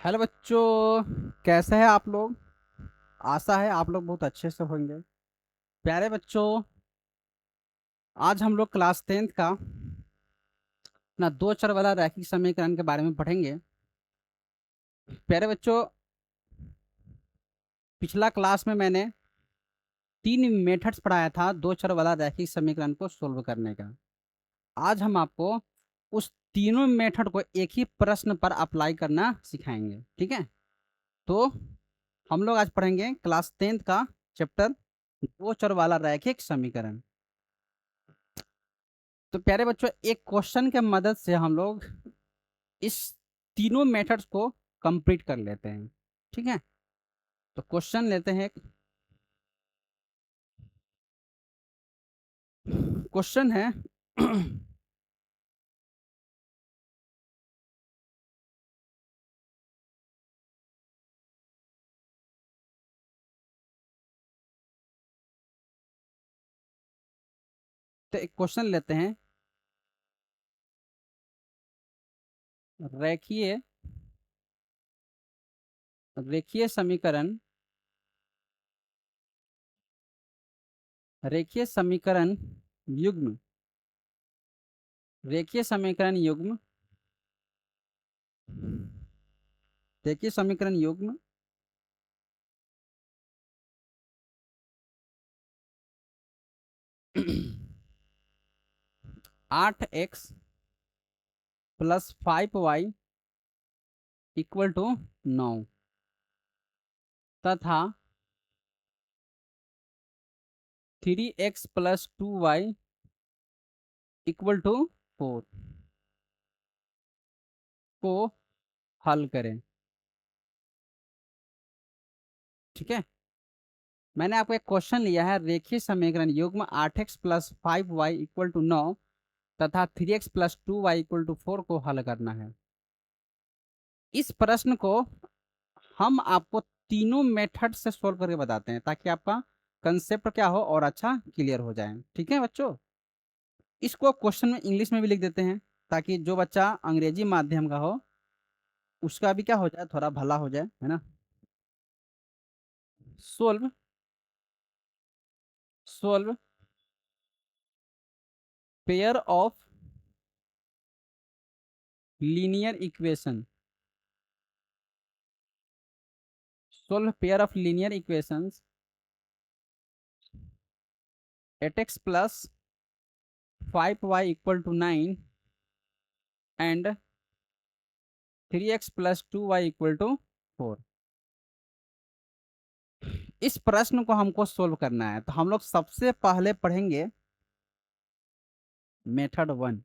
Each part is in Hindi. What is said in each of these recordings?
हेलो बच्चों, कैसे हैं आप लोग। आशा है आप लोग बहुत अच्छे से होंगे। प्यारे बच्चों, आज हम लोग क्लास 10th का ना दो चर वाला रैखिक समीकरण के बारे में पढ़ेंगे। प्यारे बच्चों, पिछला क्लास में मैंने तीन मेथड्स पढ़ाया था दो चर वाला रैखिक समीकरण को सोल्व करने का। आज हम आपको उस तीनों मेथड को एक ही प्रश्न पर अप्लाई करना सिखाएंगे, ठीक है। तो हम लोग आज पढ़ेंगे क्लास 10th का चैप्टर दो चर वाला रैखिक समीकरण। तो प्यारे बच्चों, एक क्वेश्चन के मदद से हम लोग इस तीनों मेथड्स को कंप्लीट कर लेते हैं, ठीक है। तो क्वेश्चन लेते हैं। क्वेश्चन है तो एक क्वेश्चन लेते हैं। रेखीय रेखीय समीकरण रेखीय समीकरण युग्म रेखीय समीकरण युग्म रेखीय समीकरण युग्म 8x + 5y = 9 तथा 3x + 2y = 4 को हल करें, ठीक है। मैंने आपको एक क्वेश्चन लिया है, रेखीय समीकरण युग्म 8x + 5y = 9 तथा 3x + 2y = 4 को हल करना है। इस प्रश्न को हम आपको तीनों मेथड से सोल्व करके बताते हैं ताकि आपका कंसेप्ट क्या हो और अच्छा क्लियर हो जाए, ठीक है बच्चों। इसको क्वेश्चन में इंग्लिश में भी लिख देते हैं ताकि जो बच्चा अंग्रेजी माध्यम का हो उसका भी क्या हो जाए, थोड़ा भला हो जाए, है ना। Solve solve pair of linear equation solve pair of linear equations 8x + 5y = 9 and 3x + 2y = 4। इस प्रश्न को हमको सोल्व करना है तो हम लोग सबसे पहले पढ़ेंगे मेथड 1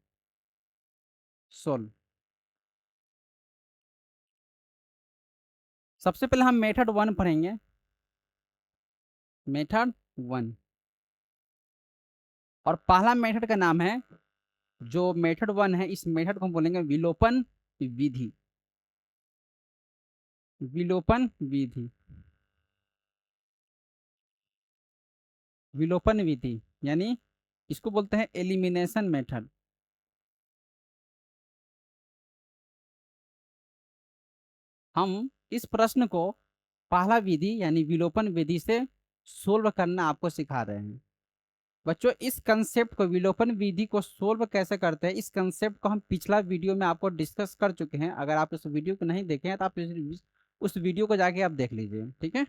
सोल्व। सबसे पहले हम मेथड 1 पढ़ेंगे। मेथड 1 और पहला मेथड का नाम है, जो मेथड 1 है इस मेथड को हम बोलेंगे विलोपन विधि। विलोपन विधि विलोपन विधि यानी इसको बोलते हैं एलिमिनेशन मेथड। हम इस प्रश्न को पहला विधि यानी विलोपन विधि से सोल्व करना आपको सिखा रहे हैं। बच्चों, इस कंसेप्ट को विलोपन विधि को सोल्व कैसे करते हैं इस कंसेप्ट को हम पिछला वीडियो में आपको डिस्कस कर चुके हैं। अगर आप इस वीडियो को नहीं देखे हैं तो आप उस वीडियो को जाके आप देख लीजिए, ठीक है।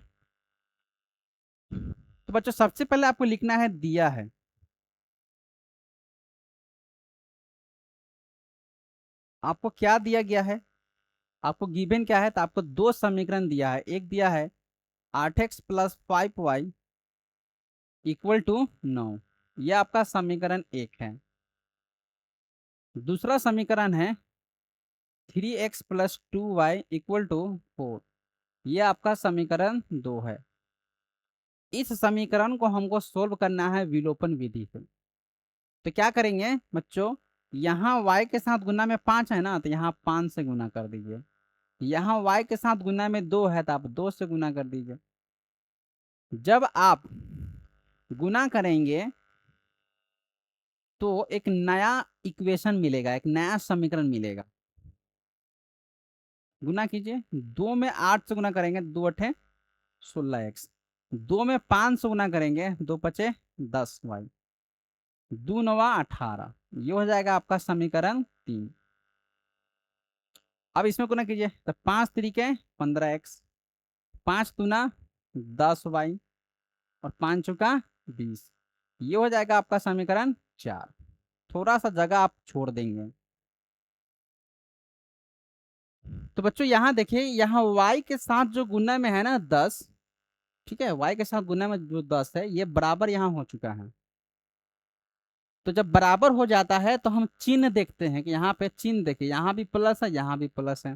तो बच्चों, सबसे पहले आपको लिखना है दिया है। आपको क्या दिया गया है, आपको गिवन क्या है, तो आपको दो समीकरण दिया है। एक दिया है 8x + 5y = 9, यह आपका समीकरण एक है। दूसरा समीकरण है 3x + 2y = 4, यह आपका समीकरण दो है। इस समीकरण को हमको सोल्व करना है विलोपन विधि से। तो क्या करेंगे बच्चों, यहाँ y के साथ गुना में 5 है ना, तो यहाँ 5 से गुना कर दीजिए। यहाँ y के साथ गुना में 2 है तो आप 2 से गुना कर दीजिए। जब आप गुना करेंगे तो एक नया इक्वेशन मिलेगा, एक नया समीकरण मिलेगा। गुना कीजिए, 2 में 8 से गुना करेंगे, 2 अठे 16x, 2 में 5 से गुना करेंगे, 2 पचे 10y, 2 नवा 18, ये हो जाएगा आपका समीकरण 3। अब इसमें गुना कीजिए, तो 5 तरीके 15x, 5 दूना 10y और 5 चौका 20, ये हो जाएगा आपका समीकरण 4। थोड़ा सा जगह आप छोड़ देंगे। तो बच्चों यहाँ देखिए, यहाँ y के साथ जो गुना में है ना 10, ठीक है, y के साथ गुना में जो 10 है ये बराबर यहाँ हो चुका है। तो जब बराबर हो जाता है तो हम चिन्ह देखते हैं कि यहाँ पे चिन्ह देखिए, यहाँ भी प्लस है, यहाँ भी प्लस है।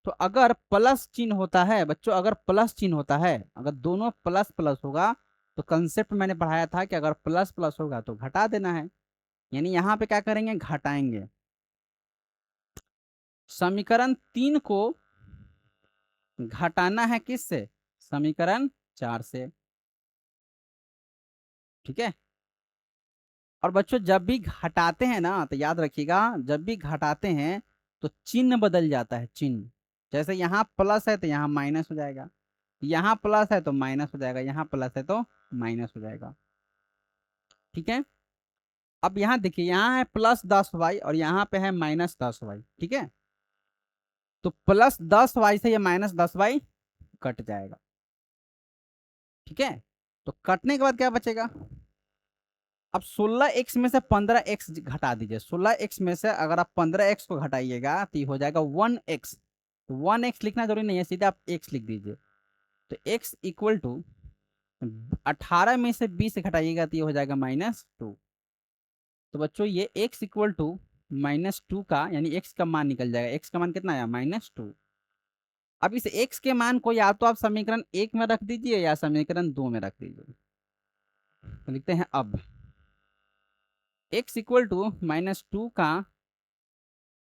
तो अगर प्लस चिन्ह होता है बच्चों, अगर प्लस चिन्ह होता है, अगर दोनों प्लस प्लस होगा, तो कंसेप्ट मैंने पढ़ाया था कि अगर प्लस प्लस होगा तो घटा देना है, यानी यहाँ पे क्या करेंगे, घटाएंगे। समीकरण 3 को घटाना है किससे, समीकरण 4 से, ठीक है। और बच्चों जब भी घटाते हैं ना तो याद रखिएगा, जब भी घटाते हैं तो चिन्ह बदल जाता है, चिन्ह। जैसे यहाँ प्लस है तो यहाँ माइनस हो जाएगा, यहाँ प्लस है तो माइनस हो जाएगा, यहाँ प्लस है तो माइनस हो जाएगा, ठीक है। अब यहाँ देखिए, यहाँ है +10y और यहाँ पे है -10y, ठीक है। तो +10y से ये -10y कट जाएगा, ठीक है। तो कटने के बाद क्या बचेगा, अब 16x में से 15x घटा दीजिए। 16x में से अगर आप 15x को घटाइएगा तो ये हो जाएगा 1x। तो 1x लिखना जरूरी नहीं है, सीधे आप x लिख दीजिए। तो x इक्वल टू 18 में से 20 घटाइएगा तो ये हो जाएगा -2। तो बच्चों ये x इक्वल टू -2 का, यानी x का मान निकल जाएगा। x का मान कितना आया, -2। अब इस x के मान को या तो आप समीकरण 1 में रख दीजिए या समीकरण 2 में रख दीजिए। तो लिखते हैं अब x इक्वल टू -2 का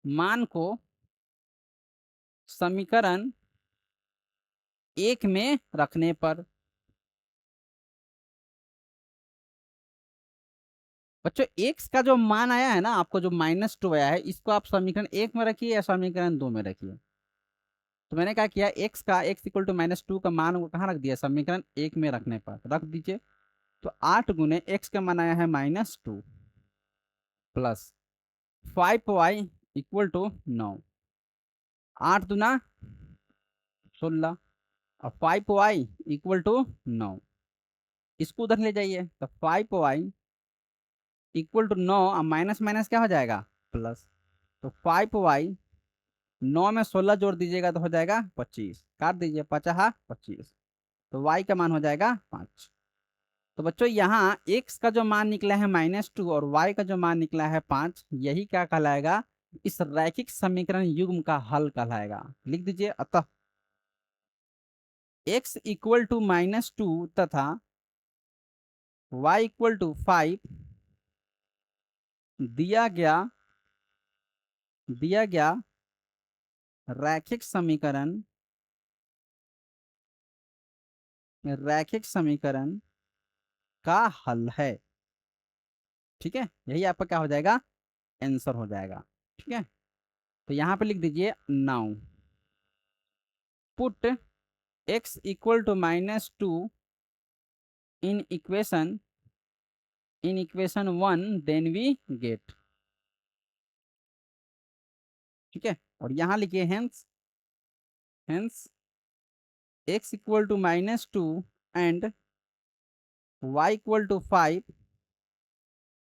मान को समीकरण 1 में रखने पर, बच्चों x का जो मान आया है ना आपको, जो -2 आया है, इसको आप समीकरण 1 में रखिए या समीकरण 2 में रखिए। तो मैंने क्या किया, x इक्वल टू -2 का मान को कहाँ रख दिया, समीकरण 1 में रखने पर रख दीजिए। तो 8 गुने x का मान आया है -2 प्लस 5y इक्वल टू 9, 8 दूना 16 और 5y इक्वल टू 9, इसको उधर ले जाइए। तो 5y इक्वल टू 9 और माइनस माइनस क्या हो जाएगा, प्लस। तो 5y, 9 में 16 जोड़ दीजिएगा तो हो जाएगा 25, काट दीजिए, 50 25। तो y का मान हो जाएगा 5। तो बच्चों यहाँ x का जो मान निकला है -2 और y का जो मान निकला है 5, यही क्या कहलाएगा, इस रैखिक समीकरण युग्म का हल कहलाएगा। लिख दीजिए, अतः x इक्वल टू -2 तथा y इक्वल टू 5 दिया गया रैखिक समीकरण का हल है, ठीक है। यही आपका क्या हो जाएगा, आंसर हो जाएगा, ठीक है। तो यहां पे लिख दीजिए, now put x equal to -2 in equation 1, then we get, ठीक है। और यहां लिखिए hence x equal to -2 and y equal to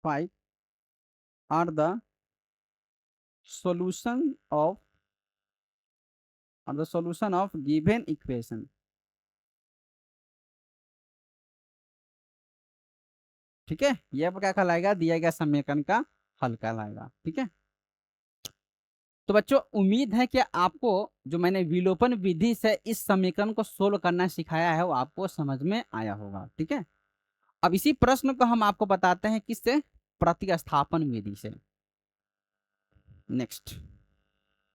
5 are the solution of given equation, ठीक है। ये अब क्या कहलाएगा, दिया गया समीकरण का हल कहलाएगा, ठीक है। तो बच्चों उम्मीद है कि आपको जो मैंने विलोपन विधि से इस समीकरण को सोल्व करना सिखाया है वो आपको समझ में आया होगा, ठीक है। अब इसी प्रश्न को हम आपको बताते हैं किससे, प्रतिस्थापन विधि से। नेक्स्ट,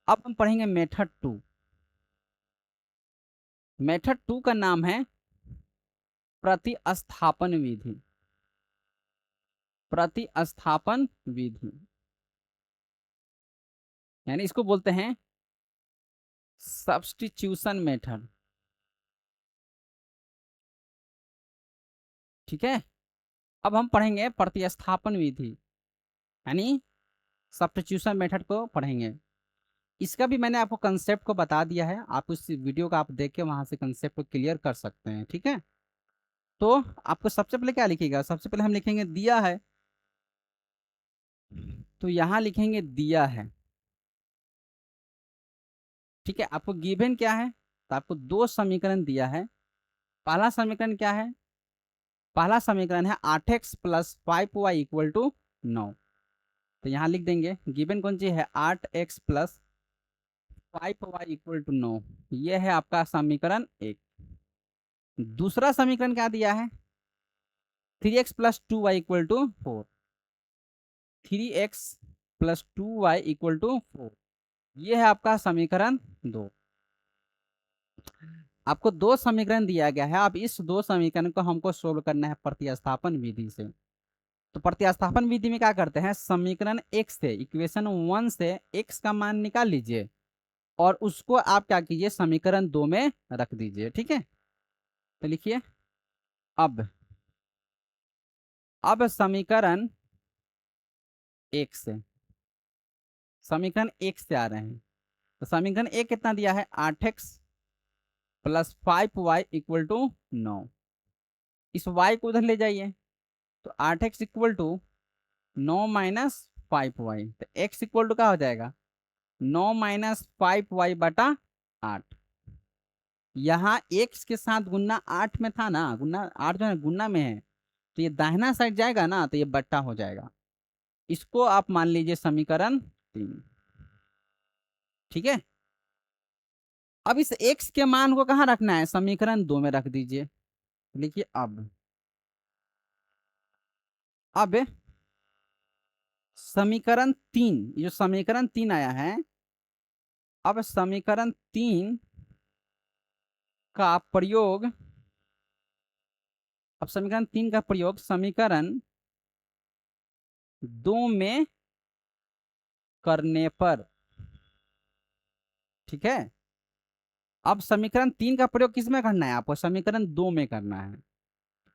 अब हम पढ़ेंगे मेथड 2। मेथड 2 का नाम है प्रतिस्थापन विधि। प्रतिस्थापन विधि यानी इसको बोलते हैं सब्स्टिट्यूशन मेथड, ठीक है। अब हम पढ़ेंगे प्रतिस्थापन विधि, यानी सब्स्टिट्यूशन मेथड को पढ़ेंगे। इसका भी मैंने आपको कंसेप्ट को बता दिया है, आप उस वीडियो को आप देख के वहां से कंसेप्ट को क्लियर कर सकते हैं, ठीक है। तो आपको सबसे पहले क्या लिखिएगा, सबसे पहले हम लिखेंगे दिया है, तो यहां लिखेंगे दिया है, ठीक है। आपको गिवन क्या है, तो आपको दो समीकरण दिया है। पहला समीकरण क्या है, पहला समीकरण है 8x plus 5y equal to 9। तो यहाँ लिख देंगे गिवन कौन सी है, 8x plus 5y equal to 9, ये है आपका समीकरण एक। दूसरा समीकरण क्या दिया है, 3x plus 2y equal to 4, 3x plus 2y equal to 4, ये है आपका समीकरण दो। आपको दो समीकरण दिया गया है, अब इस दो समीकरण को हमको सोल्व करना है प्रतिस्थापन विधि से। तो प्रतिस्थापन विधि में क्या करते हैं, समीकरण एक से, इक्वेशन 1 से x का मान निकाल लीजिए और उसको आप क्या कीजिए, समीकरण 2 में रख दीजिए, ठीक है। तो लिखिए अब समीकरण एक से, समीकरण एक से आ रहे हैं। तो समीकरण एक कितना दिया है, 8x plus 5y equal to 9। इस y को उधर ले जाइए, तो 8x equal to 9 minus 5y, तो x इक्वल टू क्या हो जाएगा, 9 माइनस 5y बटा 8। यहाँ x के साथ गुन्ना 8 में था ना, गुन्ना 8 जो है गुन्ना में है, तो ये दाहिना साइड जाएगा ना, तो ये बट्टा हो जाएगा। इसको आप मान लीजिए समीकरण 3, ठीक है। अब इस x के मान को कहाँ रखना है, समीकरण 2 में रख दीजिए। लिखिए अब समीकरण 3, ये जो समीकरण 3 आया है, अब समीकरण 3 का प्रयोग, अब समीकरण 3 का प्रयोग समीकरण 2 में करने पर, ठीक है। अब समीकरण 3 का प्रयोग किस में करना है, आपको समीकरण 2 में करना है,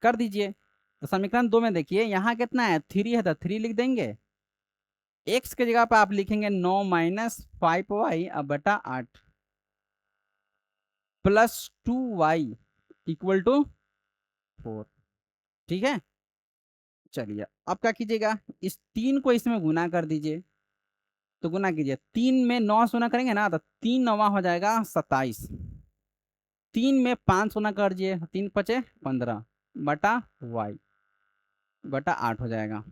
कर दीजिए। तो समीकरण 2 में देखिए यहाँ कितना है, 3 है, तो 3 लिख देंगे। x के जगह पर आप लिखेंगे 9 माइनस 5y अब बटा 8 प्लस 2y इक्वल टू 4, ठीक है। चलिए अब क्या कीजिएगा, इस 3 को इसमें गुना कर दीजिए। तो गुना कीजिए, 3 में 9 से गुना करेंगे ना, तो 3 9 हो जाएगा 27, 3 में 5 गुना कर दीजिए, 3 पचे 15 बटा y बटा 8 हो जाएगा।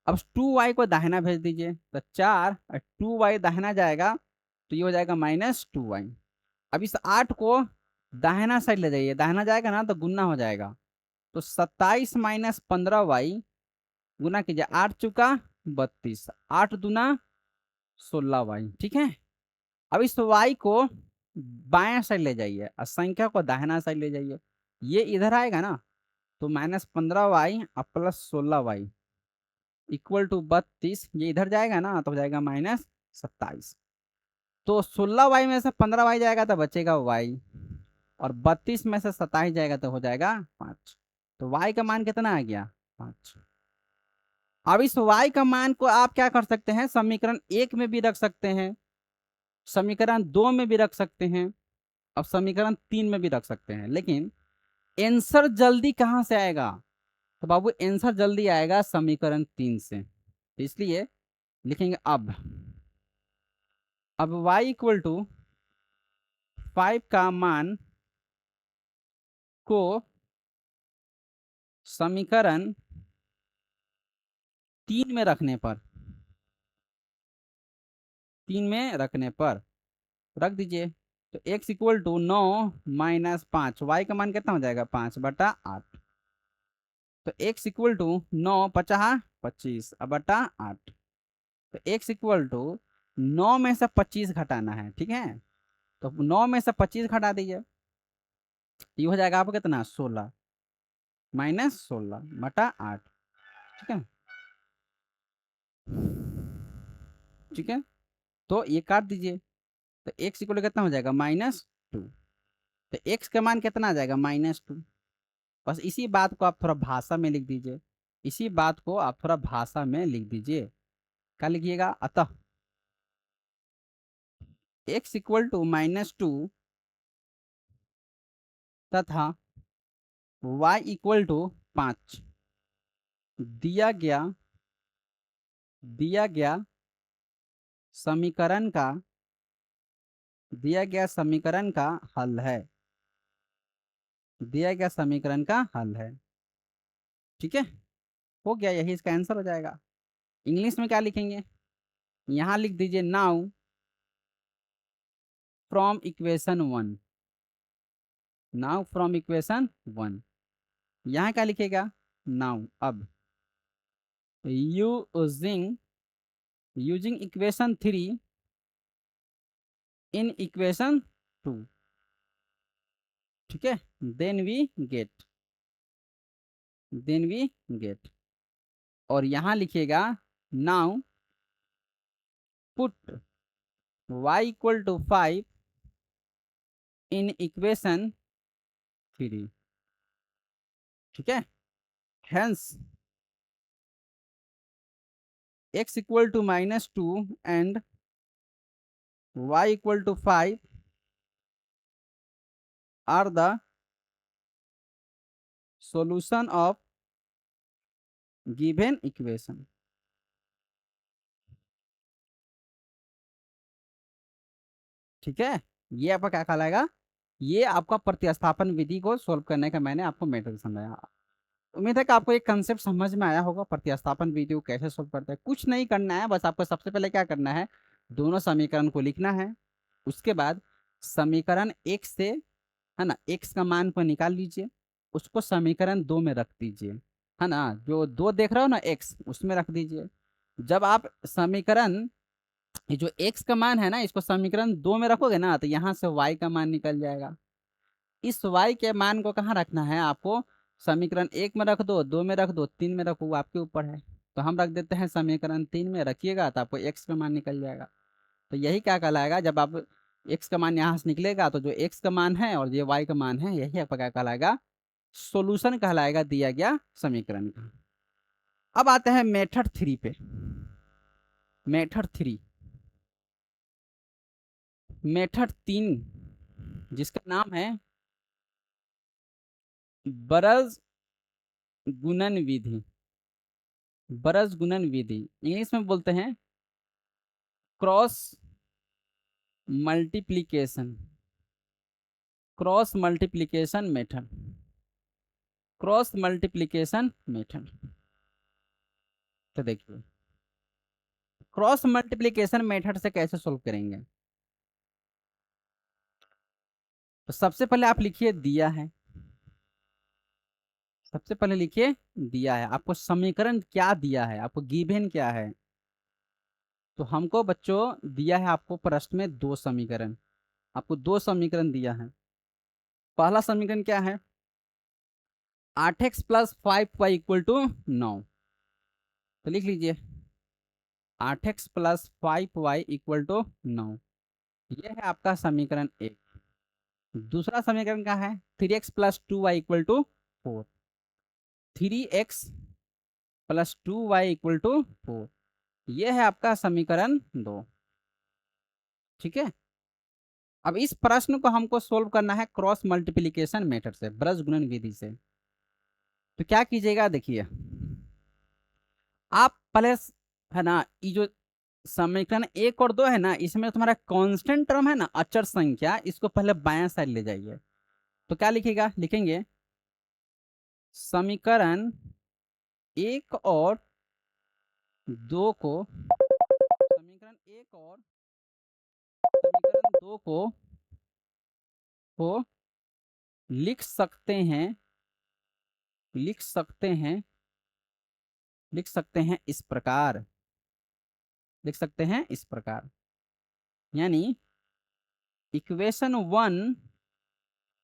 अब 2y को दाहिना भेज दीजिए, तो 4 और 2y दाहिना जाएगा, तो ये हो जाएगा -2y। अब इस 8 को दाहिना साइड ले जाइए, दाहिना जाएगा ना तो गुना हो जाएगा, तो 27 माइनस 15y गुना कीजिए, 8 चुका 32, 8 दूना 16y, ठीक है। अब इस y को बाएं साइड ले जाइए और संख्या को दाहिना साइड ले जाइए, ये इधर आएगा ना, तो -15y और +16y इक्वल टू 32, ये इधर जाएगा ना तो हो जाएगा -27। तो 16y में से 15y जाएगा तो बचेगा y, और 32 में से 27 जाएगा तो हो जाएगा 5। तो y का मान कितना आ गया, 5। अब इस y का मान को आप क्या कर सकते हैं, समीकरण 1 में भी रख सकते हैं, समीकरण 2 में भी रख सकते हैं, अब समीकरण 3 में भी रख सकते हैं। लेकिन आंसर जल्दी कहां से आएगा, तो बाबू आंसर जल्दी आएगा समीकरण 3 से। तो इसलिए लिखेंगे अब y इक्वल टू 5 का मान को समीकरण 3 में रखने पर, 3 में रखने पर रख दीजिए। तो x equal to 9 minus 5, y का मान कितना हो जाएगा, 5 बटा 8। तो x इक्वल टू 9 50 25 अब बटा 8। तो x इक्वल टू 9 में से 25 घटाना है, ठीक है। तो 9 में से 25 घटा दीजिए, ये हो जाएगा आपको कितना, 16 -16 बटा 8, ठीक है। ठीक है, तो ये काट दीजिए, तो x इक्वल कितना हो जाएगा -2। तो x का मान कितना आ जाएगा -2। बस इसी बात को आप थोड़ा भाषा में लिख दीजिए, इसी बात को आप थोड़ा भाषा में लिख दीजिए। क्या लिखिएगा, अतः x इक्वल टू -2 तथा y इक्वल टू 5 दिया गया समीकरण का हल है, दिया गया समीकरण का हल है। ठीक है, हो गया, यही इसका आंसर हो जाएगा। इंग्लिश में क्या लिखेंगे, यहां लिख दीजिए now from equation 1, now from equation 1। यहां क्या लिखेगा, नाउ अब यूजिंग इक्वेशन 3 इन इक्वेशन 2। ठीक है, देन वी गेट और यहां लिखिएगा now put y equal to 5 in equation 3। ठीक है, hence x equal to -2 and y equal to 5 are the solution of given equation. ठीक है, ये आपका क्या कहलाएगा, ये आपका प्रतिस्थापन विधि को सोल्व करने का मैंने आपको मेथड समझाया। उम्मीद है कि आपको एक कंसेप्ट समझ में आया होगा, प्रतिस्थापन विधि को कैसे सोल्व करते हैं। कुछ नहीं करना है, बस आपको सबसे पहले क्या करना है, दोनों समीकरण को लिखना है। उसके बाद समीकरण एक से, है ना, x का मान को निकाल लीजिए, उसको समीकरण 2 में रख दीजिए, है ना, जो 2 देख रहे हो ना x, उसमें रख दीजिए। जब आप समीकरण, ये जो x का मान है ना, इसको समीकरण 2 में रखोगे ना, तो यहाँ से y का मान निकल जाएगा। इस y के मान को कहाँ रखना है आपको, समीकरण 1 में रख दो, 2 में रख दो, 3 में रखो, वो आपके ऊपर है। तो हम रख देते हैं समीकरण 3 में, रखिएगा तो आपको x का मान निकल जाएगा। तो यही क्या कहलाएगा, जब आप x का मान यहाँ से निकलेगा, तो जो x का मान है और ये y का मान है, यही आपका क्या कहलाएगा, सॉल्यूशन कहलाएगा दिया गया समीकरण का। अब आते हैं मेथड 3 पे। मेथड 3, मेथड 3 जिसका नाम है बरज गुणन विधि। बरज गुणन विधि इंग्लिश में बोलते हैं cross multiplication, cross multiplication method, cross multiplication method. तो देखिए क्रॉस मल्टीप्लीकेशन मेथड से कैसे सोल्व करेंगे। तो सबसे पहले आप लिखिए दिया है, सबसे पहले लिखिए दिया है, आपको समीकरण क्या दिया है, आपको गिवन क्या है। तो हमको बच्चों दिया है आपको प्रश्न में 2 समीकरण, आपको 2 समीकरण दिया है। पहला समीकरण क्या है, 8x plus 5y equal to 9। तो लिख लीजिए 8x plus 5y equal to 9, यह है आपका समीकरण 1। दूसरा समीकरण क्या है, 3x plus 2y equal to 4, 3x plus 2y equal to 4, यह है आपका समीकरण 2। ठीक है, अब इस प्रश्न को हमको सोल्व करना है क्रॉस मल्टीप्लिकेशन मेथड से, ब्रज गुणन विधि से। तो क्या कीजिएगा, देखिए आप पहले, है ना, ये जो समीकरण 1 और 2 है ना, इसमें तुम्हारा कांस्टेंट टर्म है ना, अचर संख्या, इसको पहले बायां साइड ले जाइए। तो क्या लिखेगा, लिखेंगे समीकरण 1 और 2 को, समीकरण 1 और समीकरण 2 को लिख सकते हैं, लिख सकते हैं, लिख सकते हैं इस प्रकार, लिख सकते हैं इस प्रकार, यानी equation 1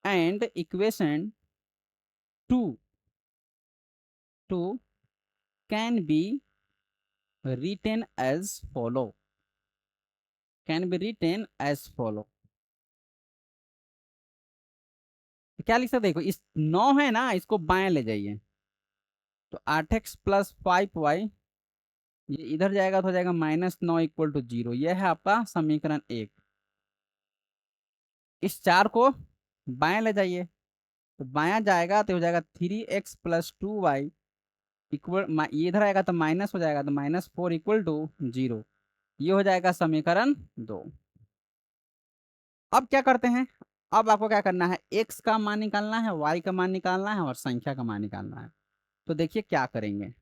and equation 2 can be written as follow। Can be written as follow. क्या लिख सकते, देखो इस 9 है ना, इसको बाएं ले जाइए, तो 8x प्लस 5y, ये इधर जाएगा तो हो जाएगा -9 इक्वल टू 0। यह है आपका समीकरण 1। इस 4 को बाएं ले जाइए, तो बायां जाएगा तो हो जाएगा 3x प्लस 2y इक्वल, ये इधर आएगा तो माइनस हो जाएगा, तो -4 इक्वल टू 0। ये हो जाएगा समीकरण 2। अब क्या करते हैं, अब आपको क्या करना है, x का मान निकालना है, y का मान निकालना है और संख्या का मान निकालना है। तो देखिए क्या करेंगे,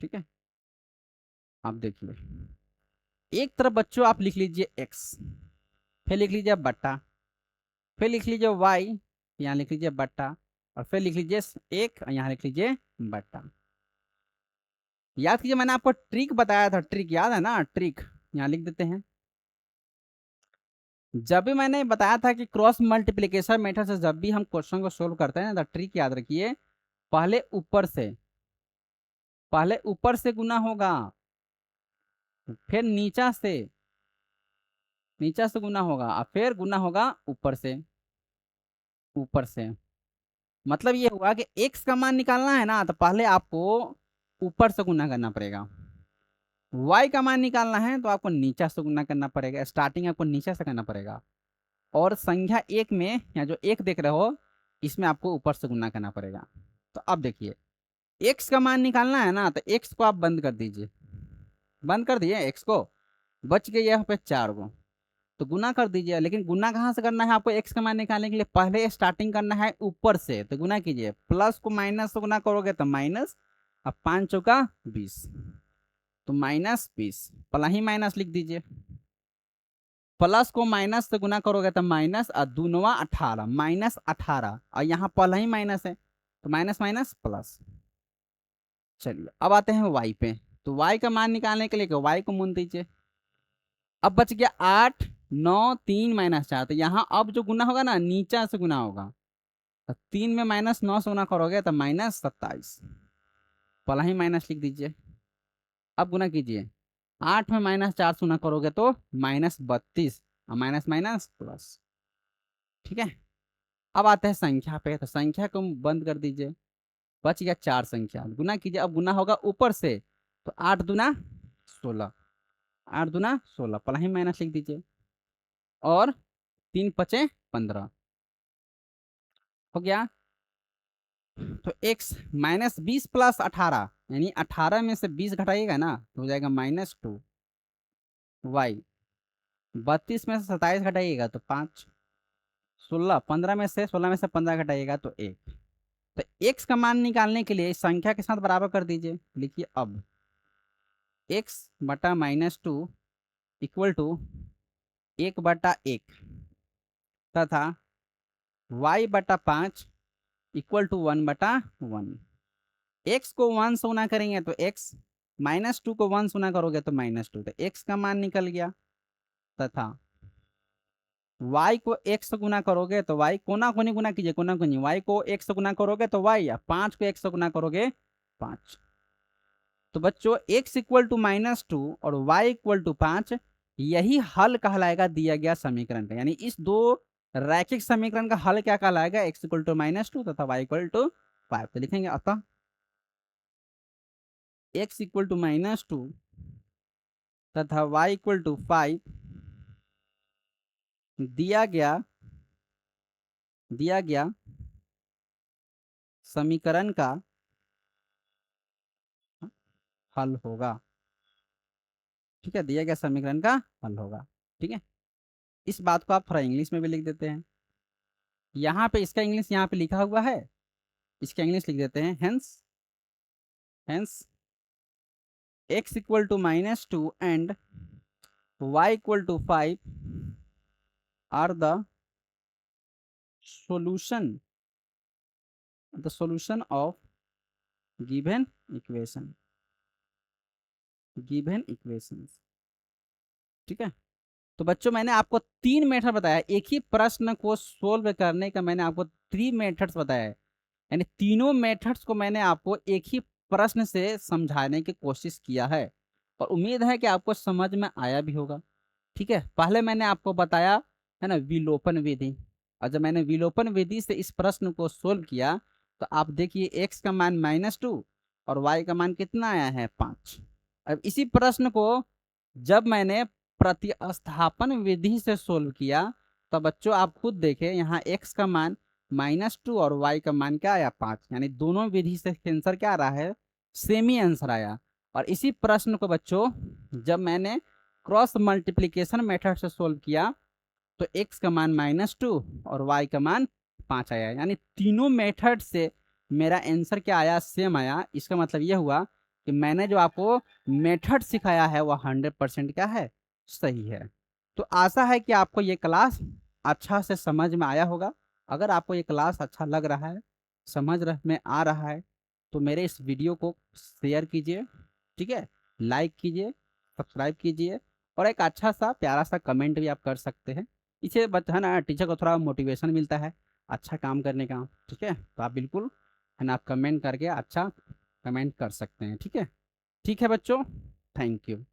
ठीक है। आप देखिए, एक तरफ बच्चों आप लिख लीजिए x, फिर लिख लीजिए बट्टा, फिर लिख लीजिए y, यहाँ लिख लीजिए बट्टा, और फिर लिख लीजिए एक, यहाँ लिख लीजिए बट्टा। याद कीजिए मैंने आपको ट्रिक बताया था, ट्रिक याद है ना, ट्रिक यहाँ लिख देते हैं। जब भी मैंने बताया था कि क्रॉस मल्टीप्लिकेशन मेथड से जब भी हम क्वेश्चन को सोल्व करते हैं ना, तो ट्रिक याद रखिए, पहले ऊपर से, पहले ऊपर से गुना होगा, फिर नीचा से, नीचा से गुना होगा, और फिर गुना होगा ऊपर से, ऊपर से। मतलब ये हुआ कि x का मान निकालना है ना, तो पहले आपको ऊपर से गुना करना पड़ेगा। y का मान निकालना है तो आपको नीचा से गुना करना पड़ेगा, स्टार्टिंग आपको नीचे से करना पड़ेगा। और संख्या एक में, या जो एक देख रहे हो, इसमें आपको ऊपर से गुना करना पड़ेगा। तो अब देखिए, x का मान निकालना है ना, तो x को आप बंद कर दीजिए, बंद कर दिए x को, बच गए यहाँ पे 4 गो, तो गुना कर दीजिए। लेकिन गुना कहाँ से करना है आपको, x का मान निकालने के लिए पहले स्टार्टिंग करना है ऊपर से, तो गुना कीजिए, प्लस को माइनस से गुना करोगे तो माइनस, अब 5 चौका 20, तो -20, पहला ही माइनस लिख दीजिए। प्लस को माइनस से गुना करोगे तो माइनस, और दूनवा 18, -18, और यहाँ पहला ही माइनस है, तो माइनस माइनस प्लस। चलिए अब आते हैं y पे, तो y का मान निकालने के लिए y को मूल दीजिए। अब बच गया 8, 9, 3 -4, तो यहाँ अब जो गुना होगा ना, नीचा से गुना होगा, तो 3 में -9 से गुना करोगे तो -27, पहला ही माइनस लिख दीजिए। अब गुना कीजिए, 8 में -4 से गुना करोगे तो -32, और माइनस माइनस प्लस, ठीक है। अब आते हैं संख्या पे, तो संख्या को बंद कर दीजिए, बच गया 4 संख्या, गुना कीजिए। अब गुना होगा ऊपर से, तो 8 दूना 16, 8 दूना 16, पहला ही माइनस लिख दीजिए, और 3 पचे 15 हो गया। तो x -20 प्लस 18, यानी 18 में से 20 घटाइएगा ना, तो हो जाएगा -2। y 32 में से 27 घटाइएगा तो 5, 16, 15 में से 15 घटाइएगा तो 1। तो x का मान निकालने के लिए इस संख्या के साथ बराबर कर दीजिए, लिखिए अब x बटा -2 इक्वल टू 1/1, तथा y बटा 5 इक्वल टू 1/1। x को 1 से गुना करेंगे तो x, -2 को 1 से गुना करोगे तो -2, तो x का मान निकल गया। तथा y को x से गुना करोगे तो y, कोना कोनी गुना कीजिए, कोना कोनी, y को x से गुना करोगे तो y, या 5 को x से गुना करोगे 5। तो बच्चों x इक्वल टू -2 और y इक्वल टू 5, यही हल कहलाएगा दिया गया समीकरण का। यानी इस दो रैखिक समीकरण का हल क्या कहलाएगा, x इक्वल टू -2 तथा y इक्वल टू 5। तो लिखेंगे अतः x इक्वल टू -2 तथा y इक्वल टू 5 दिया गया समीकरण का हल होगा। ठीक है, दिया गया समीकरण का हल होगा। ठीक है, इस बात को आप थोड़ा इंग्लिश में भी लिख देते हैं। यहाँ पे इसका इंग्लिश यहाँ पे लिखा हुआ है, इसका इंग्लिश लिख देते हैं। Hence x equal to -2 and y equal to 5 are the solution of given equation. ठीक है, तो बच्चों मैंने आपको 3 मेथड बताया, एक ही प्रश्न को सोल्व करने का मैंने आपको 3 मेथड्स बताया, यानी तीनों मेथड्स को मैंने आपको एक ही प्रश्न से समझाने की कोशिश किया है, और उम्मीद है कि आपको समझ में आया भी होगा। ठीक है, पहले मैंने आपको बताया है ना विलोपन विधि, और जब मैंने विलोपन विधि से इस प्रश्न को सोल्व किया तो आप देखिए x का मान -2 और y का मान कितना आया है 5। अब इसी प्रश्न को जब मैंने प्रतिस्थापन विधि से सोल्व किया तो बच्चों आप खुद देखें, यहाँ x का मान -2 और y का मान क्या आया 5, यानी दोनों विधि से आंसर क्या आ रहा है, सेम ही आंसर आया। और इसी प्रश्न को बच्चों जब मैंने क्रॉस मल्टीप्लीकेशन मेथड से सोल्व किया तो x का मान -2 और y का मान 5 आया, यानी तीनों मेथड से मेरा आंसर क्या आया, सेम आया। इसका मतलब यह हुआ कि मैंने जो आपको मेथड सिखाया है वह 100% क्या है, सही है। तो आशा है कि आपको ये क्लास अच्छा से समझ में आया होगा। अगर आपको ये क्लास अच्छा लग रहा है, में आ रहा है, तो मेरे इस वीडियो को शेयर कीजिए, ठीक है, लाइक कीजिए, सब्सक्राइब कीजिए, और एक अच्छा सा प्यारा सा कमेंट भी आप कर सकते हैं। इसे है ना टीचर को थोड़ा मोटिवेशन मिलता है अच्छा काम करने का, ठीक है। तो आप बिल्कुल है ना आप कमेंट करके अच्छा कमेंट कर सकते हैं, ठीक है। ठीक है बच्चों, थैंक यू।